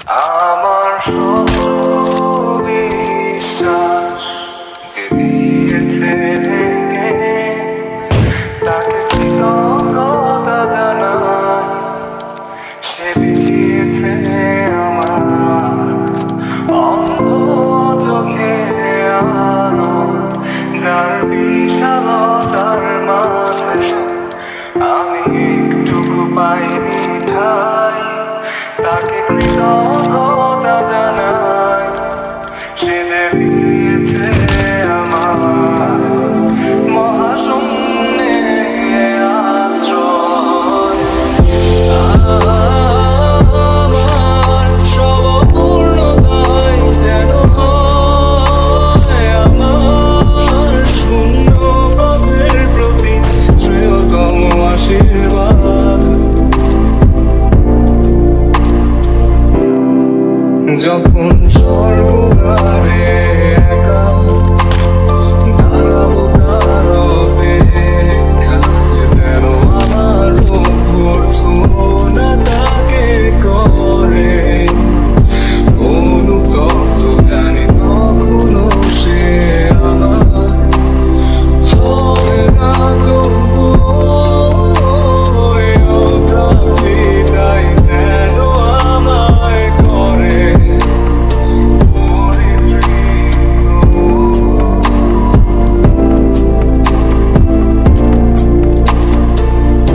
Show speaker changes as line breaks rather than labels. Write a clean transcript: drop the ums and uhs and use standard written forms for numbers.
আমার শত বিশ্বাস দিয়েছে ভেঙে, তাকে কৃতজ্ঞতা জানাই। সে দিয়েছে আমার অন্ধ চোখে আলো, যার বিশালতার মাঝে আমি একটুকু পাইনি ঠাই। তাকে কৃতজ্ঞতা জানাই। সে দিয়েছে আমার মহাশূন্যে আশ্রয়। আমার সবপূর্ণতাই যেন হয় আমার শূন্য পথের প্রতি শ্রেয়তম আশীর্বাদ। যখন স্বর্গদ্বারে